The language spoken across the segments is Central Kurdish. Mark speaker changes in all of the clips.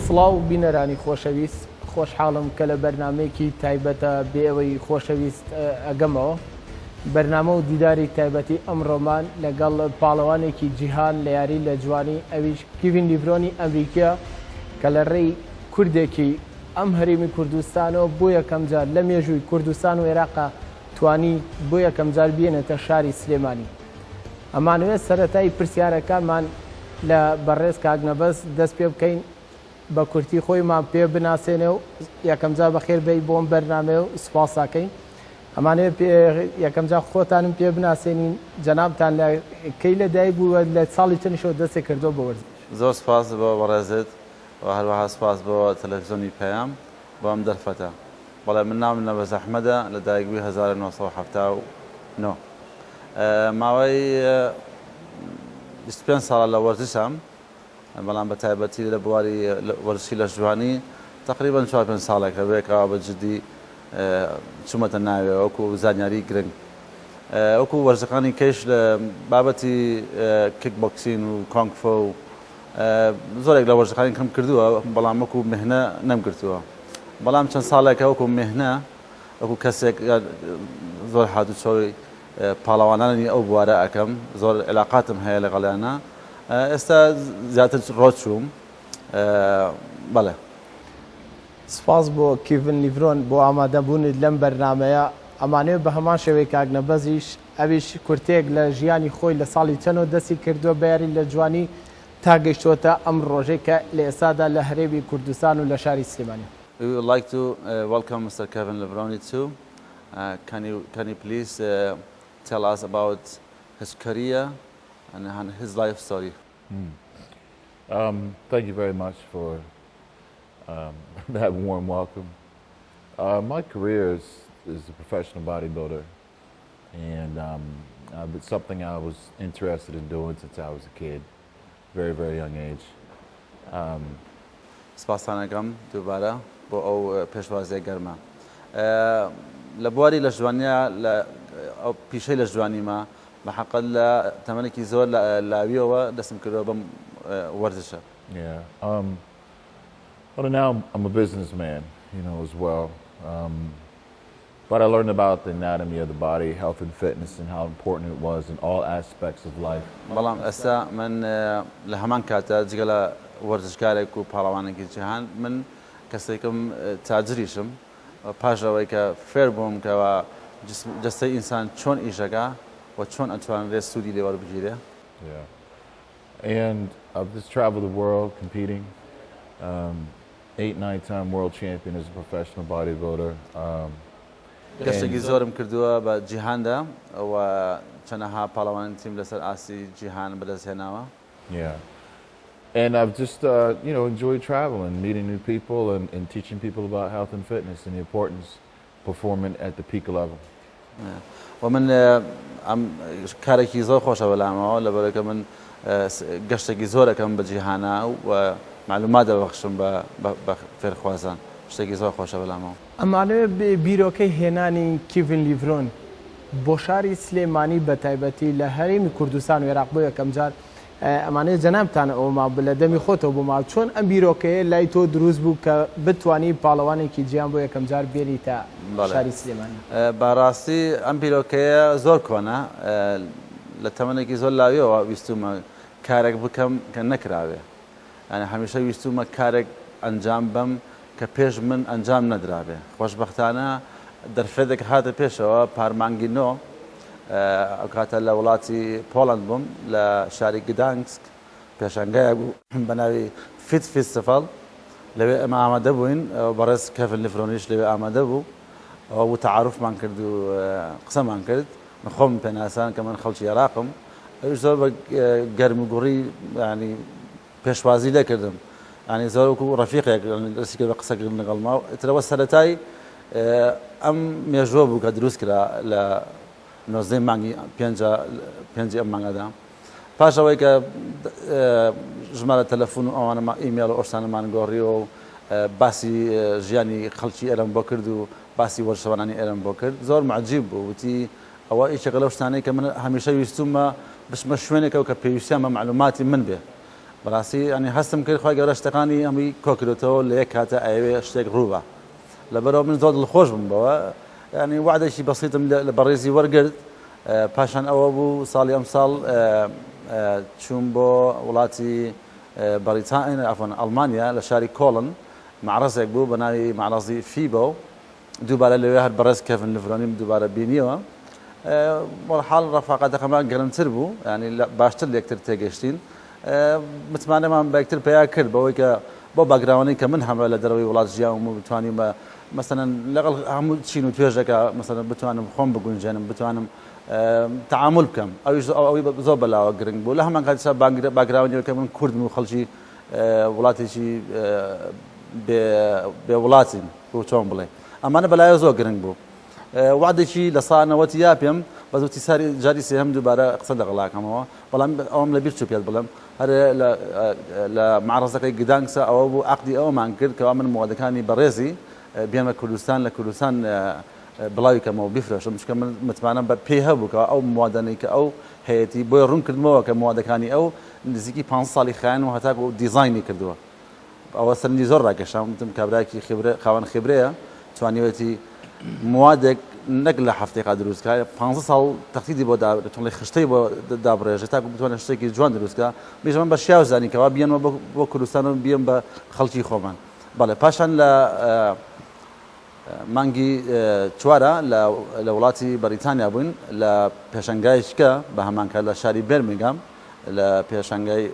Speaker 1: سڵاو بینەرانی خۆشەویست خۆشحاڵم کە لە بەرنمەیەکی تایبەتە بێ ئەوەی خۆشەویست ئەگەمەوە بەرنامە و دیداری تایبەتی ئەمڕۆمان لەگەڵ پاڵەوانێکی جیهان لە یاری لە جوانی ئەویش کیڤین لیڤرۆنی ئەمریکا کە لە ڕێی کوردێکی ئەم هەرێمی کوردستانەوە بۆ یەکەم جار لە مێژووی کوردستان و عێراقا توانی بۆ یەکەم جار بێنێتە شاری سلێمانی. ئەمانوێت سەرەتای پرسیارەکانمان لە بەڕێز کاگنەبەست دەست پێ بکەین بە کورتی خۆیمان پێ بناسێنێ و یەکەم جار بەخێر بێی بۆم بەرنامێ و سوپاساکەین. ئەمانەوێت یەکەم جار خۆتانم پێ بناسێنین جەنابتان لە کەی لەدایک بووە لە ساڵی چەندیشەوە دەستێک کردو بە وەرزش.
Speaker 2: زۆر سپاس بۆ بەڕێزت و هەروەها سپاس بۆ تەلەڤیزیۆنی پەیام بۆ ئەم دەرفەتە. بەڵێ من ناوم نەبەز ئەحمەدە لە دایکبووی 1979 ماوەی 25 ساڵە لە وەرزشم بەڵام بە تایبەتی لە بواری وەرزشی لە ژوانی تقریبا 4-5 ساڵێکە بێکەوە بە جددی چوومەتە ناوێ وەکو زانیاری گرنگ وەکو وەرزەکانی کەش لە بابەتی کیک بۆکسین و کۆنگ فۆ و زۆرێک لە وەرزەکانی کەم کردووە بەڵام وەکو مهنە نەمگرتووە بەڵام چەند ساڵێکە وەکو مهنە وەکو کەسێک زۆر هاتوچۆی پاڵەوانانی ئەو بوارە ئەەکەم زۆر علاقاتم هەیە لەگەڵیانە ئێستا زیاتر ڕۆچووم بەڵێ.
Speaker 1: سپاس بۆ کیڤین لیڤرۆن بۆ ئامادەبوونت لەم بەرنامەیە ئەمانەوێت بە هەمان شێوەی کاگنەبەزیش ئەویش کورتێک لە ژیانی خۆی لە ساڵی چەندەوە دەستی کردووە بە یاری لە جوانی تا گەیشتووەتە ئەم ڕۆژەی کە لە ئێستادا لە هەرێمی کوردستان و لە شاری سلێمانی.
Speaker 2: We would like to welcome Mr. Kevin Livroni too. Can you please tell us about his career and his life story?
Speaker 3: Thank you very much for that warm welcome. My career is a professional bodybuilder, and it's something I was interested in doing since I was a kid, very young age.
Speaker 2: سپاسانەکەم دووبارە بۆ ئەو پێشوازیە گەرمە لە بواری لە ژوانیا لە ئەو پیشەی لە ژوانیمە بەحەقەت لە تەمەنێکی زۆر لاویەوە دەستم کردەوە بەم وەرزشە.
Speaker 3: Well, now I'm a businessman, as well. But I learned about the anatomy of the body, health and fitness, and how important it was in all aspects of life.
Speaker 2: بەڵام ئێستا من لە هەمان کاتە جگە لە وەرزشکارێک و پاڵەوانێکی جیهان من کەسێکم تاجریشم پاشەوەی کە فێر بووم کەەوە جەستەی ئینسان چۆن ئیشەکە و چۆن ئەتوانێت سوودی لێوەربگیرێ.
Speaker 3: And I've just traveled the world competing. 8-9-time world champion as a professional bodybuilder.
Speaker 2: گەشتێکی زۆرم کردووە بە جیهاندا و چەندەها پاڵەوانی تیم لەسەر ئاسی جیهان بەدەستهێناوە.
Speaker 3: And I've just enjoyed traveling, meeting new people, and teaching people about health and fitness and the importance of performing at the peak level.
Speaker 2: ومن کارێکی زۆر خۆشە بەلامەوە لەبەرەوەی کە من گەشتێکی زۆرەکەم بە جیهانە و معلومات دەبەخشم بە فێرخوازان شتێکی زۆر خۆشە بەلامەوە.
Speaker 1: ئەمانەوێت بیرۆکەی هێنانی کیڤین لیڤرۆن بۆ شاری سلێمانی بە تایبەتی لە هەرێمی کوردستان و عێراق بۆ یەکەم جار ئەمانەیە جەنابتان ئەوما لە دەمی خۆتەوە بۆما چۆن ئەم بیرۆکەیە لای تۆ دروست بوو کە بتوانی پاڵەوانێکی گیان بۆ یەکەم جار بێنیتە شاری سلێمانی؟
Speaker 2: بەڕاستی ئەم بیرۆکەیە زۆر کۆنا لە تەمەنێکی زۆر لاویەوە ویستومە کارێک بکەم کە نەکراوێ یعنی هەمیشە ویستومە کارێک ئەنجام بەم کە پێش من ئەنجام نەدرابێ. خۆشبەختانە دەرفێدێک هاتە پێشەوە پارمانگی نۆ ئەو کاتە لە وڵاتی پۆڵەند بووم لە شاری گدانسک پێشانگایە بوو بە ناوی فیت فیستیڤال لەوێ ئەمە ئامادە بووین بەڕێز کیڤین لیڤرۆنیش لەوێ ئامادە بوو و تەعاروفمان کرد و قسەمان کرد من خۆم پێناسان کە من خەڵکی عێراقم ئەوش زۆر بە گەرموگوڕی ینی پێشوازی لێکردم ینی زۆر وەکو ڕەفیقێک دەستی کرد بە قسەکردن لەگەڵما ترەوە سەرەتای ئەم مێژووە بوو کە دروست کرا لە 19 مانگی پێنجی ئەم مانگەدا پاشەوەی کە ژمارە تەلەفۆن و ئەوانە ئیمێل و ئۆشتانەمان گۆڕیەوە و باسی ژیانی خەڵکی ئێرەم بۆ کرد و باسی وەرشەوانانی ئێرەم بۆ کرد زۆر معجیب بوو وتی ئەوە ئیشێکە لەو شتانەی کە من هەمیشە ویستومە بچمە شوێنێکەوە کە پێویستیان بە معلوماتی من بێ بەڕاستی ینی هەستم کرد خۆی گەورە شتەکانی ئەمەی کۆکرێتەوە لە یەک کاتە ئەوێ شتێک ڕووبە لەبەرەوە من زۆر دڵخۆش بووم بەوە ینی وعدێکی بەسیتم لە بەڕێزی وەرگرت پاشان ئەوە بوو ساڵی ئەم ساڵ چوون بۆ وڵاتی بەریتانیا ئەفەن ئەڵمانیا لە شاری کۆڵن معرەزێک بوو بە ناوی معرەزی فیبۆ دووبارە لەوێ هەر بەڕێز کەڤن لڤرۆنیم دووبارە بینیەوە حاڵ ڕەفاقەتەکەمان گەرمتر بوو ینی باشتر لە یەکتر تێگەشتین متمانەمان بە یەکتر پێیا کرد بەوەی کە بۆ باگراوانەی کە من هەموو لە دەرەوەی وڵات ژیاوم و بتوانیم مثلا لەگەڵ هەموو چین و توێژەکە مثلا بتوانم خۆم بگونجێنم بتوانم تعامل بکەم ئەوی زۆر بەلاوە گرنگ بوو لە هەمان کاتیسا باگراوانیەوە کە من کوردم و خەڵکی وڵاتێکی بێ وڵاتین بۆ چۆن بڵێ ئەمانە بەلایە زۆر گرنگ بوو وعدێکی لە ساڵ 90 پێم بەزوتی ساری جاری سێهم دووبارە قسە لەگەڵاکەمەوە بەڵام ئەوم لەبیر چوو پێت بڵم هەر لە معرەزەکەی گدانکسە ئەوە بوو عەقدی ئەومان کرد کەوا من موادەکانی بەڕێزی بێنمە کوردستان لە کوردستان بڵاوی کەمەوە بیفرۆشم چونکە من متمانەم بە پێی هەبوو کە ئەو موادانەی کە ئەو هەیەی بۆی ڕوون کردمەوە کە موادەکانی ئەو نزیکی 5 ساڵی خایەن و هەتاکو دیزاینی کردووە ئەوە سەرنجی زۆر ڕاکێشام وتم کابراایکی خاوەن خبرەیە توانیوێتی موادێک نەک لە هەفتێکا دروستکە 5 ساڵ تەختیدی بۆ داڵی خشتەی بۆ دابڕێژە تاکو بتوانێت شتێکی جوان دروستکە میژە من بە شیاو زانیکەوە بیانەوە بۆ کوردستان و بیەم بە خەڵکی خۆمان بەڵێ پاشان لە مانگی چوارە لە وڵاتی بەریتانیا بووین لە پێشەنگایشکە بە هەمانکە لە شاری بێرمینگام لە پێشەنگای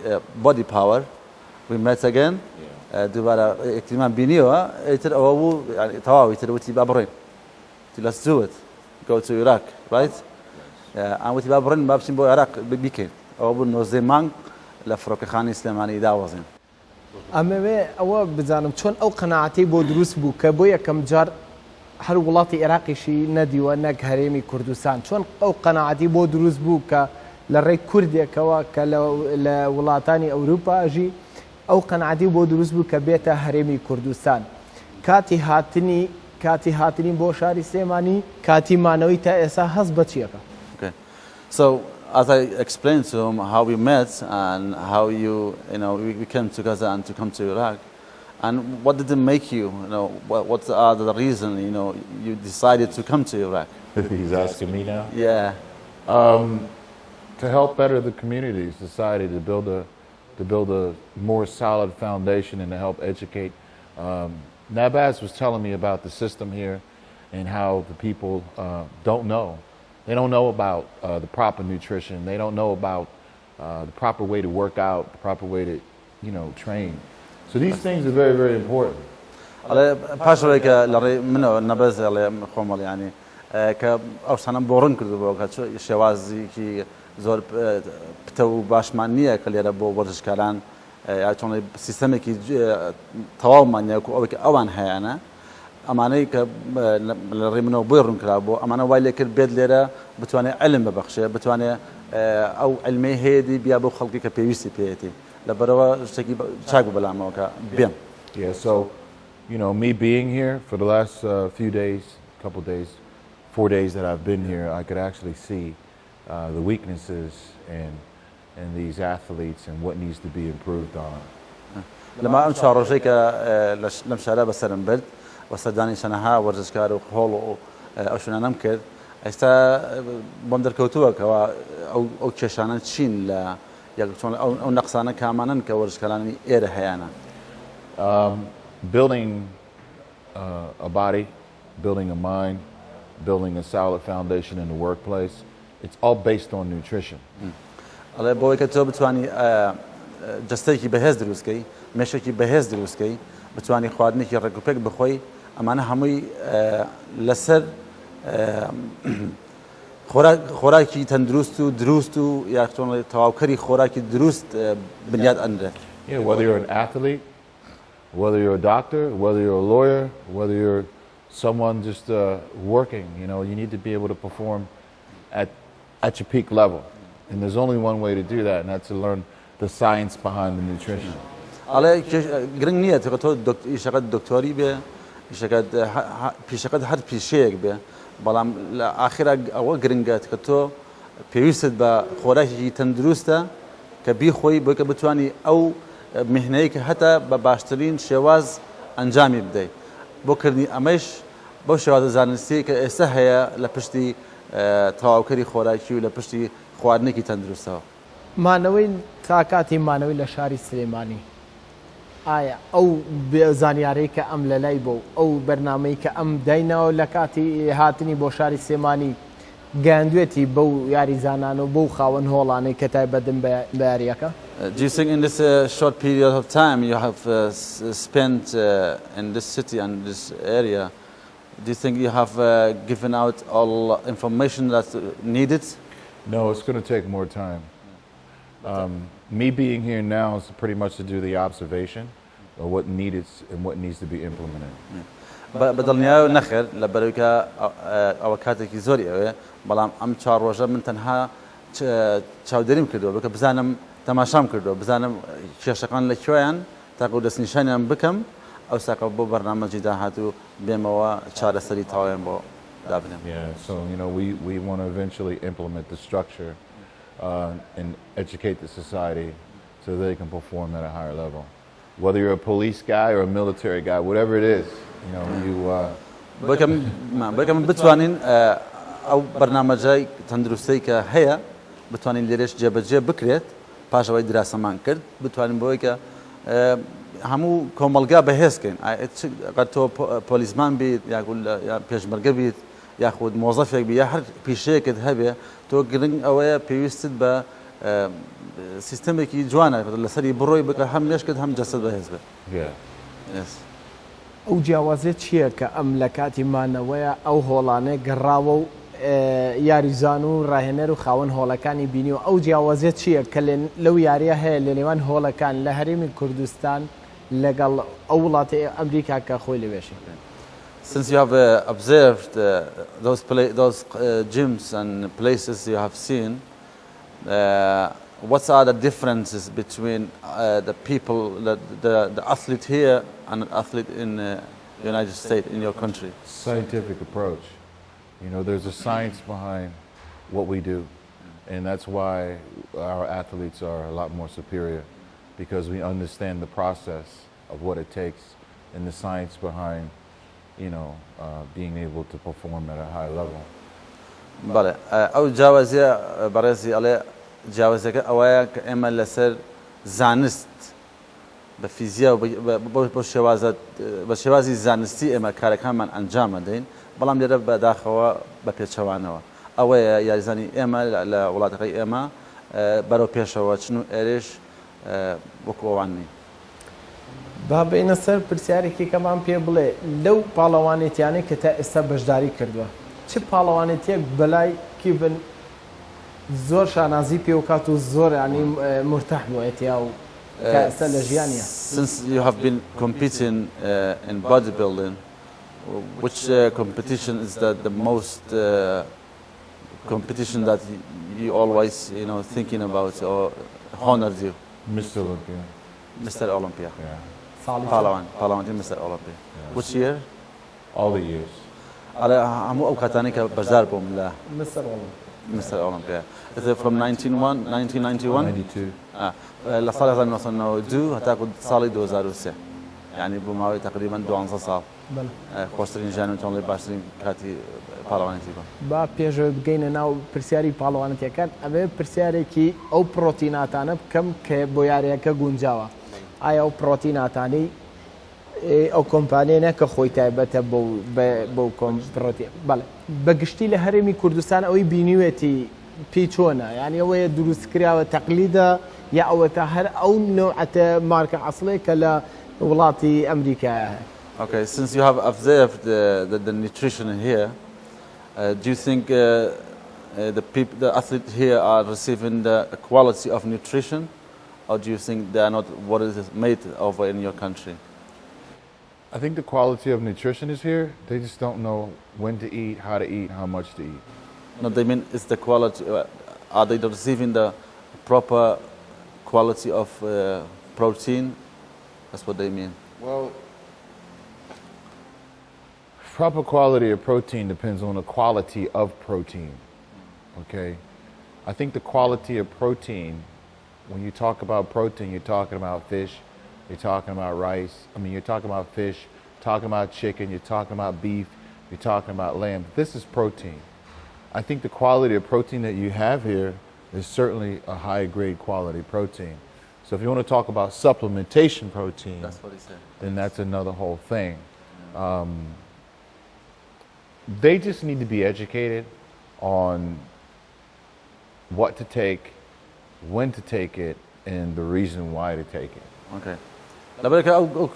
Speaker 2: بۆدی پاوەر we met again دووبارە یەکترمان بینیەوە ئیتر ئەوە بوو تەواوی تر وتی با بڕێن let's do it go to Iraq right ئەم وتی با بڕێن با بچین بۆ عێراق بیکەین ئەوە بوو 19 مانگ لە فڕۆکەخانی سلێمانی داوەزین
Speaker 1: ئەمەوێ ئەوە بزانم چۆن ئەو قەناعەتەی بۆ دروست بوو کە بۆ یەکەم جار هەر وڵاتی عێراقیشی نەدیوە نەک هەرێمی کوردستان چۆن ئەو قەناعەتی بۆ دروست بوو کە لە ڕێی کوردێکەوە کە لە وڵاتانی ئەوروپاژی ئەو قەناعەتی بۆ دروست بوو کە بێتە هەرێمی کوردستان کاتی هاتنی بۆ شاری سلێمانی کاتی مانەوەی تا ئێستا هەست بە چیەکە
Speaker 2: So as I explained to him how we met and how we came together and to come to Iraq, and what did it make you, what are the reason, you decided to come to Iraq?
Speaker 3: He's asking me now?
Speaker 2: Yeah.
Speaker 3: To help better the community, society, to build a more solid foundation and to help educate. Nabaz was telling me about the system here and how the people don't know. They don't know about the proper nutrition. They don't know about the proper way to work out, the proper way to, train. So these things are very, very important.
Speaker 2: پاشەوەی کە لە ڕێی منەوە نەبەز لێ خۆمەڵ ینی کە ئەو شتانەم بۆ ڕوون کردبەوە کە شێوازێکی زۆر پتە و باشمان نییە کە لێرە بۆ وەرزشکاران یا چۆن سیستەمێکی تەواومانیەکو ئەوەی ئەوان هەیەە ئەمانەی کە لە ڕێی منەوە بۆی ڕوون کرا بۆ ئەمانە وای لێ کرد بێت لێرە بتوانێت علم ببەخشێ بتوانێت ئەو علمەی هەیەی بیا بۆ خەڵکی کە پێویستی پێێتی لەبەرەوە شتێکی چاک بەلامەوەکە بێم.
Speaker 3: Yeah, so me being here for the last few days, couple days, 4 days that I've been here, I could actually see the weaknesses in these athletes and what needs to be improved on.
Speaker 2: لما ئەم چوار ڕۆژەی کە لەم شارە بەسەرم برد وەسەردانی شەنەها وەرزشکار و هۆڵ و ئەو شوێنانەم کرد ئێستا بۆم دەرکەوتووە کەەوە ئەو کێشانە چین لە چۆن ئەو نەقسانە کامانن کە وەرزشکارانی ئێرە هەیەە.
Speaker 3: Building a body, building a mind, building a solid foundation in the workplace, it's all based on nutrition.
Speaker 2: ئەڵێ بۆی کە تۆ بتوانی جستەیەکی بەهێز دروستکەی مێشێکی بەهێز دروستکەی بتوانی خواردنێکی ڕێکوپێک بخۆی ئەمانە هەمووی لەسەر خۆراکی تەندروست و دروست و یا تەواوکەری خۆراکی دروست بنیاد ئەندرێت.
Speaker 3: Whether you're an athlete, whether you're a doctor, whether you're a lawyer, whether you're someone just working, you need to be able to perform at your peak level. And there's only one way to do that, and that's to learn the science behind the nutrition.
Speaker 2: ئەڵێ گرنگ نییە تۆ ئیشەکەت دکتۆری بێ پیشەکەت هەر پیشەیەک بێ بەڵام لە ئاخرا ئەوە گرنگات کە تۆ پێویستت بە خۆراکی تەندروستە کە بیخۆی بۆی کە بتوانی ئەو مهنەیە کە هەتا بە باشترین شێواز ئەنجامی بدەیت بۆ کردنی ئەمەش بەو شێوازە زانستی کە ئێستا هەیە لە پشتی تەواوکەری خۆراکی و لە پشتی خواردنێکی تەندروستەوە.
Speaker 1: مانەوەی تا کاتی مانەوەی لە شاری سلێمانی ئایا ئەو زانیارەی کە ئەم لە لای بۆ ئەو بەرنامەی کە ئەم داینەوە لە کاتی هاتنی بۆ شاری سلێمانی گەاندوێتی بەو یاریزانان و بەو خاوەن هۆڵانەی کە تایبەتن بە یاریەکە؟
Speaker 2: Do you think in this short period of time you have spent in this city and this area, do you think you have given out all information that's needed?
Speaker 3: No, it's going to take more time. Me being here now is pretty much to do the observation of what needed and what needs to be implemented.
Speaker 2: بدڵنیایە نەخێر لە بەرەوەیکە ئەوە کاتێکی زۆری ئەوێ بەڵام ئەم چوار ڕۆژە من تەنها چاودێریم کردووە بکە بزانم تەماشام کردووە بزانم کێشەکان لەکوێیان تاکو دەستنیشانیان بکەم ئەو ساکە بۆ بەرنامەجی داهات و بێمەوە چارەسەری تەواویان بۆ دابنێم.
Speaker 3: Yeah, so we want to eventually implement the structure and educate the society so they can perform at a higher level. Whether you're a police guy or a military guy, whatever it is, you
Speaker 2: بەکەم بتوانین ئەو بەرنامەجای تەندروستی کە هەیە بتوانین لێرەش جێبەجێ بکرێت پاشەوەی دراسەمان کرد بتوانین بۆی کە هەموو کۆمەلگا بەهێزکەین قەت تۆ پۆلیسمان بیت یا پێشمەرگە بیت یاخود مۆزەفێک بی یا هەر پیشەیەکت هەبێ تۆ گرنگ ئەوەیە پێویستت بە سیستەمێکی جوانە لەسەری بڕۆی بکە هەم لێشکت هەم جەسەد بەهێز بێت.
Speaker 1: ئەو جیاوازێت چییە کە ئەم لە کاتی مانەوەیە ئەو هۆڵانێ گەڕاوە و یاریزان و ڕاهێنەر و خاوەن هۆڵەکانی بینی و ئەو جیاوازێت چییە کە لەو یاریە هەیە لە نێوان هۆڵەکان لە هەرێمی کوردستان لەگەڵ ئەو وڵاتی ئەمریکا کە خۆی لەوێشێکن؟
Speaker 2: Since you have observed those gyms and places you have seen, what are the differences between the people, the athlete here and an athlete in the United States, in your country?
Speaker 3: Scientific approach. There's a science behind what we do, and that's why our athletes are a lot more superior, because we understand the process of what it takes and the science behind, being able to perform at a high level.
Speaker 2: بله او جوازی برای علی جوازی که اوایل که اما لسر زانست به فیزیا و با شوازی زانستی اما کارک هم من انجام دین بلام دیره به داخل به پیشوانه اوایل یارزانی اما لولاد قی اما برای پیشوا چنو ایرش بکوانی.
Speaker 1: با بین سر پرسیاری که کمان پی بله لو پالوانیتیانی که تا است بجداری کردوا چه پالوانیتی بلای کی بن زور شانازی پیوکات و زور یعنی مرتاح بویتیا و کاسل جیانیا.
Speaker 2: Since you have been competing in bodybuilding, which competition is the most competition that you always thinking about or honored you?
Speaker 3: Mr. Olympia.
Speaker 2: Mr. Olympia.
Speaker 3: Yeah.
Speaker 2: Palawan Mr. Olympia. Which year?
Speaker 3: All the years.
Speaker 2: على عمو أوقاتني كبجاربهم لا.
Speaker 1: Mr.
Speaker 2: Olympia. Is it from 1991?
Speaker 3: 92.
Speaker 2: لصالة مثلا دو هتاخد صالي 2003 يعني بماوي تقريبا 2 سال.
Speaker 1: بله.
Speaker 2: خوشترين جانو تونلي باشترين كاتي پالوانی تیبا.
Speaker 1: با پیشو بگین ناو پرسیاری پالوانی تیکن اما پرسیاری کی او پروتئیناتانه کم که بیاری که گنجاوا. آیا او پروتئیناتانی او کمپانی نه که خوی تایبته بو کم پروتئین. بله. بگشتی لهرمی کردستان اوی بینیویتی پیچونه یعنی اوی درست کریا و تقلیده یا او تهر او نوعت مارک اصلی کلا ولاتی امریکا.
Speaker 2: Okay, since you have observed the nutrition here, do you think the athletes here are receiving the quality of nutrition, or do you think they are not what is made over in your country?
Speaker 3: I think the quality of nutrition is here. They just don't know when to eat, how to eat, how much to eat.
Speaker 2: No, they mean it's the quality. Are they receiving the proper quality of protein? That's what they mean.
Speaker 3: Well, proper quality of protein depends on the quality of protein, okay? I think the quality of protein when you talk about protein, you're talking about fish, you're talking about rice. I mean, you're talking about fish, talking about chicken, you're talking about beef, you're talking about lamb. This is protein. I think the quality of protein that you have here is certainly a high grade quality protein. So if you want to talk about supplementation protein,
Speaker 2: That's what he said.
Speaker 3: then that's another whole thing. They just need to be educated on what to take, when to take it, and the reason why to take it.
Speaker 2: اوكي لبرك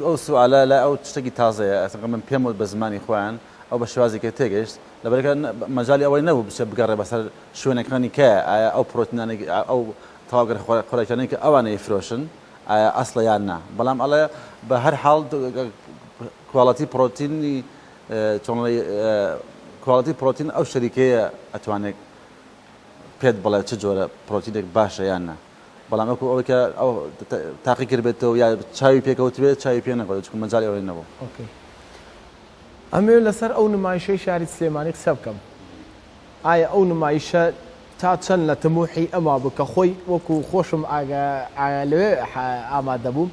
Speaker 2: او سؤال لا او تشتكي تازه اصلا من بيمو بزماني خوان او بشوازي كتيجش لبرك مجالي اول نبو بقرب بس شو انا كاني كا او بروتين او طاقر خلاص او انا يفروشن اصلا يعني بلام على بهر حال كواليتي بروتين كواليتي بروتين او شركه اتوانك بيد بلا تجوره بروتينك باشا يعني بلام اكو او تحقيق ربته يا شاي بيكوت بيت شاي بينا قد تكون مجالي اول نبو
Speaker 1: اوكي ئەمێ لەسەر ئەو نمایشەی شاری سلێمانی قسە بکەم ئایا ئەو نمایشە تا چەند لە تموحی ئەما بکە خۆی وەکو خۆشم لەوێ ئامادە بوو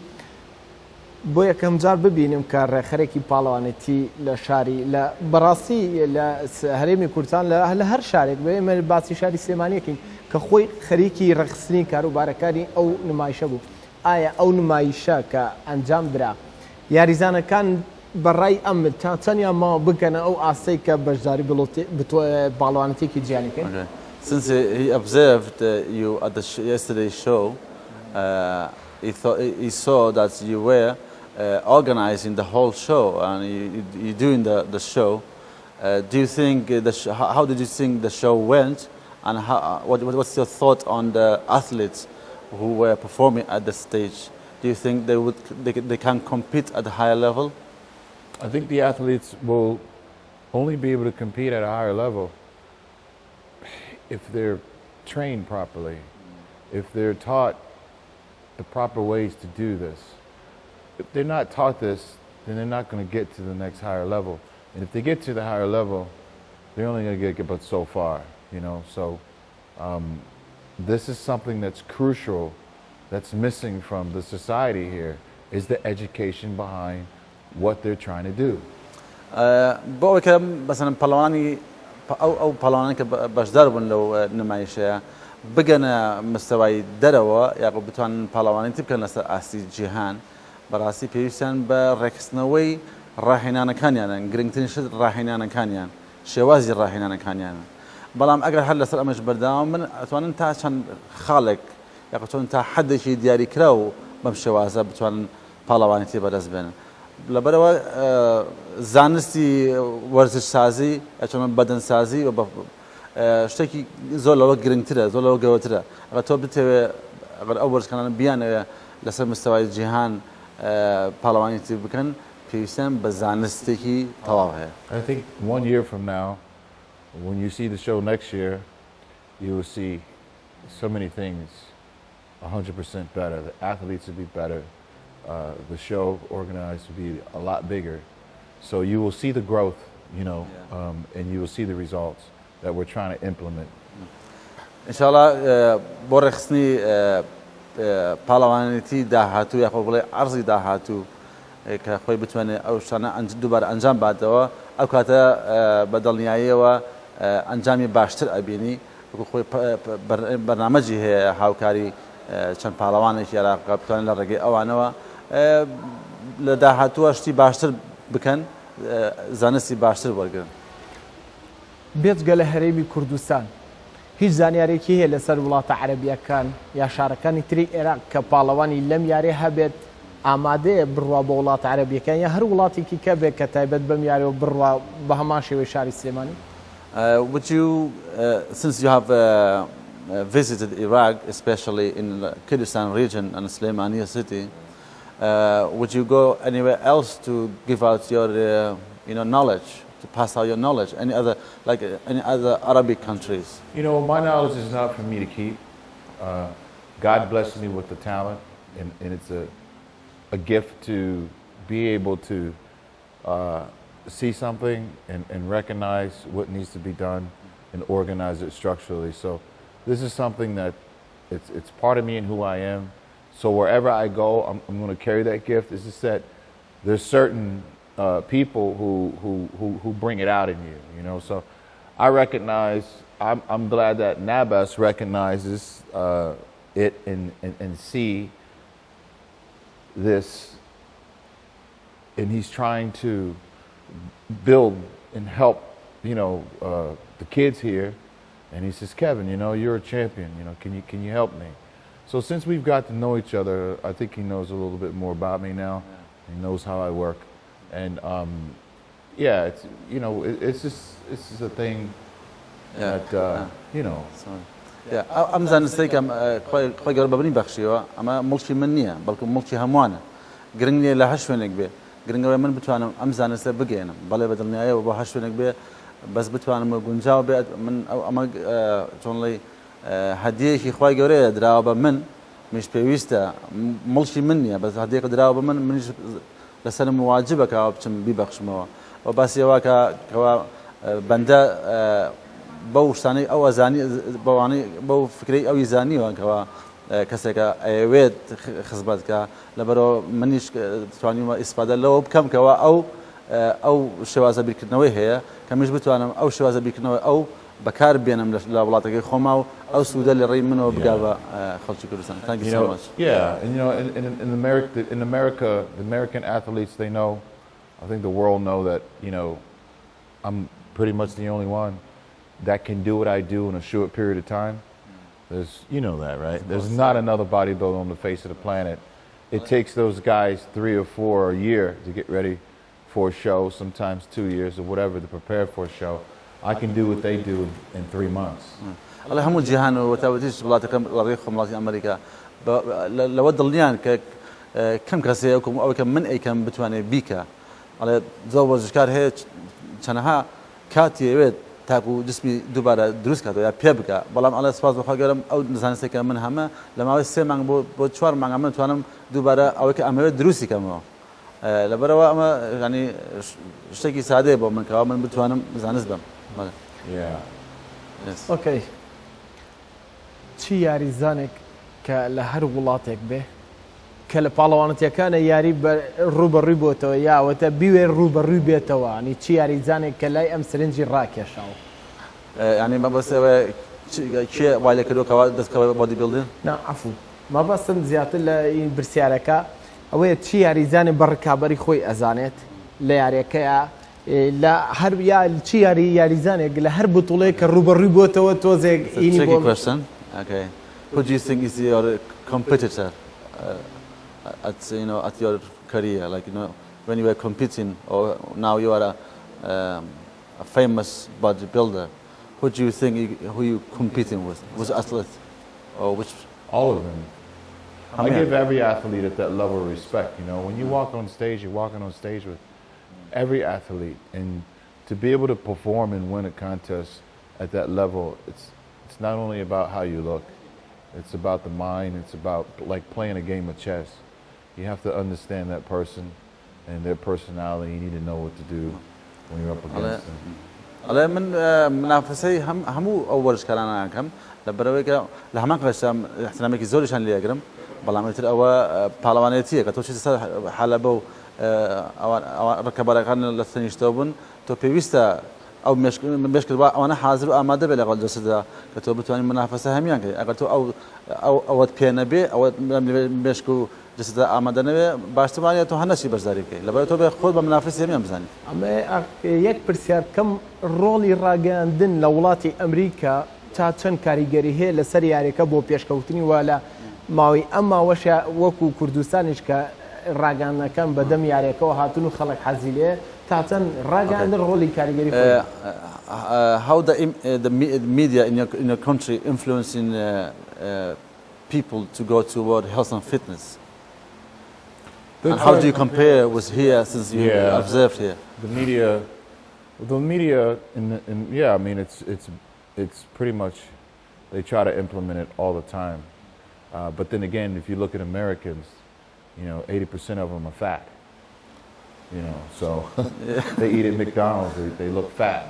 Speaker 1: بۆ یەکەم جار ببینیم کە ڕێخەرێکی پاڵەوانێتی لە شاری لە بەڕاستی لە هەرێمی کوردستان لە هەر شارێک بێ ئێمە باسی شاری سلێمانیەکەین کە خۆی خەریکی ڕەخستنی کاروبارەکانی ئەو نمایشە بوو ئایا ئەو نمایشە کە ئەنجام درا یاریزانەکان بەڕای ئەم تا چەندیان ماوە بگەنە ئەو ئاستەی کە بەشداری باڵەوانەتێکی جیانەکەی
Speaker 2: Since he observed you at the yesterday's show, he saw that you were organizing the whole show and you doing the show. Do you think how did you think the show went, and what's your thought on the athletes who were performing at the stage? Do you think they can compete at a higher level?
Speaker 3: I think the athletes will only be able to compete at a higher level if they're trained properly, if they're taught the proper ways to do this. If they're not taught this, then they're not going to get to the next higher level. And if they get to the higher level, they're only going to get but so far, you know. So this is something that's crucial, that's missing from the society here, is the education behind what they're trying to do.
Speaker 2: بوك مثلا بالواني او بالواني باش دربن لو نمايشه بقنا مستوى دروا يا بتوان بالواني تبقى اسي جيهان براسي بيسن بركسنوي راهين انا كان يعني جرينتين شد راهين انا كان يعني شوازي راهين انا كان يعني بلام اقدر هلا سر مش بردام من اتوان انت عشان خالق يا انت حد شي دياري كراو بمشوازه بتوان بالواني تبقى دزبن لبروا زانستی ورزش سازی اچون بدن سازی و شتکی زول لو گرینتره زول لو گوتره اگر تو بتوی اگر اولش کنن بیان لسر مستوى جهان پالوانی تی بکن پیشن بزانستی کی طواعه.
Speaker 3: I think 1 year from now, when you see the show next year, you will see so many things 100% better. The athletes will be better. The show organized to be a lot bigger, so you will see the growth, you know, and you will see the results that we're trying to implement.
Speaker 2: Inshallah, borexni پالوانیتی داهاتو یا خو بله عرضی داهاتو که خوی بتوانه او شانه دوباره انجام بده و او کاتا بدل نیایی و انجامی باشتر ابینی و خوی برنامجی هاوکاری چند پالوانش یا بتوانه لرگی آوانه و لداهاتو اشتی باشتر بکن زانستی باشتر ورگن.
Speaker 1: بێجگە لە هەرێمی کوردستان هیچ زانیارێکی هەیە لەسەر وڵاتە عەرەبیەکان یا شارەکانی تری عێراق کە پاڵەوانی لەم یارێ هەبێت ئامادەیە بڕوا بە وڵاتە عەرەبیەکان یا هەر وڵاتێکی کە بێت کە تایبەت بەم یارەوە بڕوا بە هەمان شێوەی شاری سلێمانی؟
Speaker 2: Would you, since you have visited Iraq, especially in the Kurdistan region and Slemania city, would you go anywhere else to give out your knowledge, to pass out your knowledge, any other Arabic countries?
Speaker 3: You know, my knowledge is not for me to keep. God blessed me with the talent, and it's a gift to be able to see something and recognize what needs to be done and organize it structurally. So this is something that it's part of me and who I am. So wherever I go, I'm going to carry that gift. It's just that there's certain people who bring it out in you, you know. So I recognize. I'm glad that Nabas recognizes it and see this, and he's trying to build and help, you know, the kids here. And he says, Kevin, you know, you're a champion. You know, can you help me? So since we've got to know each other, I think he knows a little bit more about me now. Yeah. He knows how I work, and yeah, it's, you know, it's just a thing that you know.
Speaker 2: ئەم زانستەیەکم خۆی گەورە بەبنی بەخشیەوە ئەمە مڵکی من نییە بەڵکو مڵکی هەمووانە گرنگ نییە لە هەر شوێنێک بێ گرنگەوەی من بتوانم ئەم زانستە بگەێنم بەڵێ بەدڵنیاییەوە بۆ هەر شوێنێک بێ بەس بتوانم گونجاو بێت من ئەمە چۆنڵی هەدیەیەکی خۆی گەورەیە دراوە بە من منیش پێویستە مڵکی من نییە بەس هەدیەیەک دراوە بە من منیش لەسەرم واجبە کەوا بچم بیبەخشمەوە و باسیەوە کەوا بەندە بەو شتانەی ئەو ئەزانی بەوانەی بەو فکرەی ئەوی زانیوە کەوا کەسێکە ئەوێت خزمەتکە لەبەرەوە منیش توانیمە ئیسپادە لەوە بکەم کەوا ئەو شێوازە بیرکردنەوەی هەیە کە منیش بتوانم ئەو شێوازە بیرکردنەوەی ئەو بەکار بێنم لە وڵاتەکەی خۆما و ئەو سوودە لە ڕێی منەوە بگا بە خەڵکی کوردستان. Thank you so much.
Speaker 3: Yeah, and you know, in America, the American athletes, they know, I think the world know that, you know, I'm pretty much the only one that can do what I do in a short period of time. You know that, right? There's not another bodybuilder on the face of the planet. It takes those guys 3 or 4 a year to get ready for a show, sometimes 2 years or whatever to prepare for a show. I can do what they do in 3 months.
Speaker 2: الله هم الجهان وتوتيش بلاتكم رغيخهم بلات أمريكا لود النيان كم كسيكم أو كم من أي كم بتواني بيكا على زوج كار هي شنها كاتي ويد تاكو جسمي دوباره دروس كاتو يا بيبكا بلام على اساس بخاطرم او نزانسته كم من همه لما سه من بو 4 من من توانم دوباره او كامل دروسي كم لبروا اما يعني شتي ساده بو من كمان بتوانم زانس بم
Speaker 1: اوكي چی یاری زانێک کە لە هەر وڵاتێک بێ کە لە پاڵەوانەتیەکانە یاری ڕوبەڕووی بۆتەوە یاوەتە بیوێ ڕوبەڕووی بێتەوە نی چی یاری زانێک کە لای ئەم سرنجی ڕاکێشاوە
Speaker 2: يعني ما بس شيء وایە کردوکەوە دەستکەوە بۆدی بیلدین
Speaker 1: نا عفو ما بەستم زیاتر لە این برسیارەکە ئەوەیە چی یاری زانێ بەڕکابەری خۆی ئەزانێت لە یاریەکەیە لا هر يا شي ياري زانێک لە هەر بتوڵەیە کە ڕوبەڕووی بۆتەوە تۆزێک
Speaker 2: اینی بۆ question. Okay. Who do you think is your competitor at your career? Like, you know, when you were competing, or now you are a famous bodybuilder. Who do you think who you competing with? Was athlete, or which?
Speaker 3: All of them. I give every athlete at that level of respect. You know, when you walk on stage, you're walking on stage with every athlete, and to be able to perform and win a contest at that level, it's not only about how you look, it's about the mind, it's about like playing a game of chess. You have to understand that person and their personality. You need to know what to do when you're up against them.
Speaker 2: على من منافسي همو أول إشكال أنا عنكم لبرويك لهمان قشام احترامك زوري شان اللي أقرم بالعملية أو بالوانيتية كتوشي تصير حلبو أو ركبارة كان للثانيشتوبن تو بيوستا أو مشكل بقى أنا حاضر أمادة بلغ الجسد كتو بتواني منافسة هميان كي أقولتو أو بيانا بي أو مشكو جسد أمادة نبي باشتمانية تو هنشي بجداري كي لبرو تو بخود بمنافسة هميان بزاني.
Speaker 1: أما يك برسيار كم رولي راجاندن لولاتي أمريكا تاتشن كاريجري هي لسري يعني كبو بيشكوتني ولا ماوي أما وشا وكو كردستانش ك راجعنا كان بدم يعني كوهاتون خلق حزيلة تعتن راجعنا الرولي كاريجري.
Speaker 2: How the media in your country influencing people to go toward health and fitness? And how do you compare with here since you observed here?
Speaker 3: The media, yeah, I mean it's pretty much they try to implement it all the time, but then again, if you look at Americans, you know, 80% of them are fat. You know, so they eat at McDonald's. They look fat.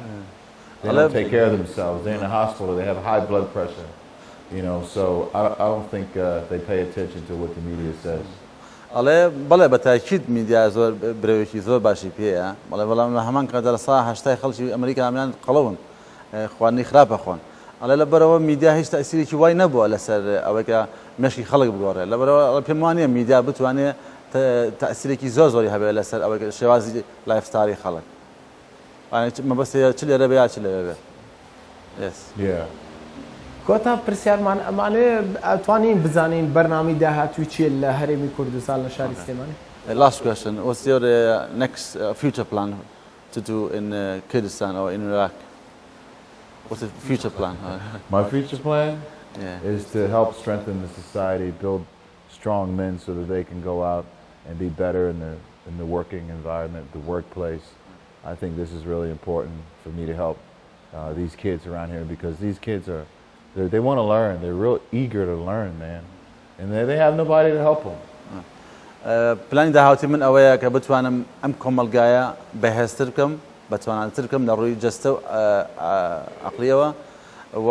Speaker 3: They don't take care of themselves. They're in the hospital. They have high blood pressure. You know, so I don't think they pay attention to what the media says.
Speaker 2: ئەڵێ بەڵێ بە تاکید میدیا زۆر برەوێکی زۆر باشی پێەیە بەڵێ بەڵام لە هەمان کاتدا لە سا هەشتای خەڵکی ئەمریکا هەمان قەڵەون خواردنی خراپە خۆن ئەڵێ لەبەرەوە میدیا هیچ تەئسیرێکی وای نەبووە لەسەر ئەوەیکە مەشی خەڵک بگۆڕێ لەبەرەوە پێم وانە میدیا بتوانێت تەئسیرێکی زۆری هەبێت لەسەر ئەوەی شێوازی لایفستایلی خەڵک مەبەستەیە چ لێرە بێ یا چ لەوێ بێ
Speaker 3: Yeah.
Speaker 1: کۆتا پرسیارمان ئەمانەیە ئەتوانین بزانین بەرنامی داهاتووی چیە لە هەرێمی کوردستان لە شاری سلێمانی؟
Speaker 2: Last question, what's your next future plan to do in Kurdistan or in Iraq? What's the future plan?
Speaker 3: My future plan
Speaker 2: Yeah.
Speaker 3: is to help strengthen the society, build strong men so that they can go out and be better in the working environment, the workplace. I think this is really important for me to help these kids around here because these kids they want to learn. They're real eager to learn, man. And they have nobody to help them.
Speaker 2: پلانی داهاوتی من ئەوەیە کە بتوانم ئەم کۆمەلگایە بەهێزتر بکەم بەتوانانتر بکەم لە ڕووی جەستە و عەقلیەوە و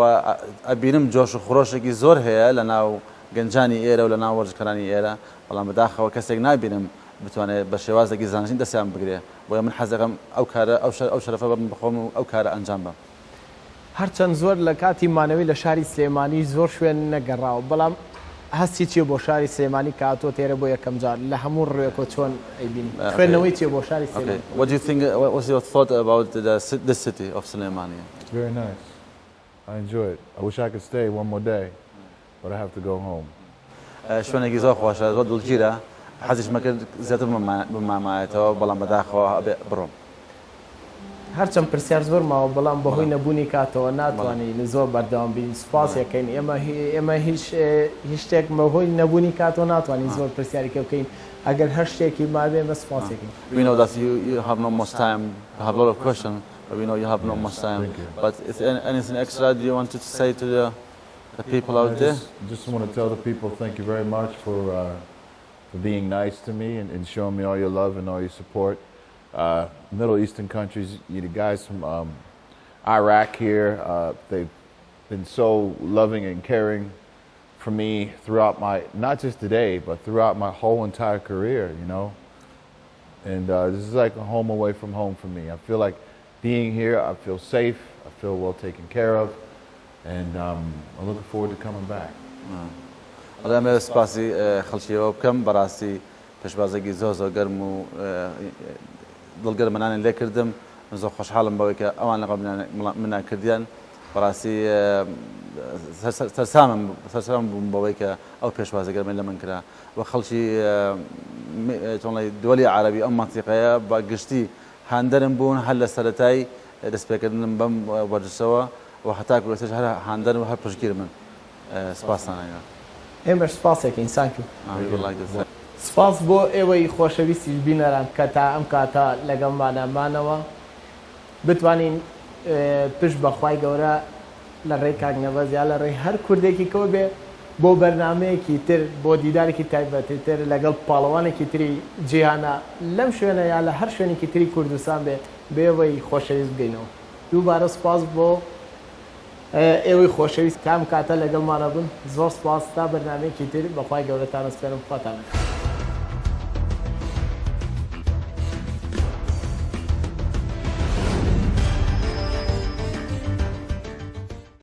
Speaker 2: ئەبینم جۆش و خۆشێکی زۆر هەیە لە ناو گەنجانی ئێرە و لە ناو وەرزشکارانی ئێرە بەڵام بەداخەوە کەسێک نابینم بتوانێت بە شێوازێکی زانستی دەستیان بگرێ بۆیە من حەزەکەم ئەو کارە ئەو شەرەفە بخۆم و ئەو کارە ئەنجام بم.
Speaker 1: هەرچەند زۆر لە کاتی مانەوەی لە شاری سلێمانی زۆر شوێن نەگەڕاوە بەڵام هەستی چیە بۆ شاری سلێمانی کە هاتۆ تێرە بۆ یەکەم جار لە هەموو ڕوێکۆ چۆن ئەیبینی خوێندنەوەی چیە بۆ شاری سلێمانی؟
Speaker 2: What do you think? What's your thought about the city of Suleimania?
Speaker 3: It's very nice. I enjoy it. I wish I could stay one more day, but I have to go home.
Speaker 2: شوێنێکی زۆر خۆشە زۆر دڵگیرە حەزیش مەکرد زیاتر بمامایەتەوە بەڵام بەداخەوە بڕۆم.
Speaker 1: هەرچەند پرسیار زۆر ماوە بەڵام بەهۆی نەبوونی کاتەوە ناتوانین زۆر بەردەوام بین سوپاس یەکەین ئێمە هیچ شتێک بەهۆی نەبوونی کاتەوە ناتوانین زۆر پرسیارێکە بکەین ئەگەر هەر شتێکی مابێ مە سوپاس یەکەین.
Speaker 2: We know that you have not much time. I have a lot of questions, but we know you have not much time. But is there anything extra do you want to say to the people out there?
Speaker 3: Just want to tell the people thank you very much for being nice to me and showing me all your love and all your support. Middle Eastern countries, the guys from Iraq here, they've been so loving and caring for me throughout not just today, but throughout my whole entire career, you know. And this is like a home away from home for me. I feel like being here, I feel safe, I feel well taken care of, and I'm looking forward to coming back.
Speaker 2: ئەمە سپاسی خەڵکیەوە بکەم بەڕاستی پێشبازێکی زۆر گەرم و دڵگەرمانان لێ کردم زۆر خۆشحاڵم بەوەی کە ئەوان لەگەڵ منان کردیان بەڕاستی سەرسام بووم بەوەی کە ئەو پێشوازە گەرمەی لە من کرا و خەڵکی تۆڵی دووەلی عەرەبی ئەم مەنتیقەیە بە گشتی هاندەرم بوون هەر لە سەرەتای دەستپێکردنم بەم وەرزشەوە و هەتاکو لەسەر هەر هاندەر و هەر پشتگیر من سپاسانەوە.
Speaker 1: ئێمەش سپاسێکین سانکیو. سپاس بۆ ئێوەی خۆشەویستی بینەران کە تا ئەم کاتە لەگەڵمانەمانەوە بتوانین پشت بەخوای گەورە لە ڕێی کاکنەوەز یا لە ڕێی هەر کوردێکی کەوە بێ بۆ بەرنامەیەکی تر بۆ دیدارێکی تایبەتی تر لەگەڵ پاڵەوانێکی تری جیهانە لەم شوێنە یا لە هەر شوێنێکی تری کوردستان بێ بێەوەی خۆشەویست بگەینەوە. دووبارە سپاس بۆ ئێوەی خۆشەویست کام کاتە لەگەڵمانە بوون زۆر سپاس تا بەرنامەیەکی تر بەخوای گەورەتان ئەسپێرم خواتانە.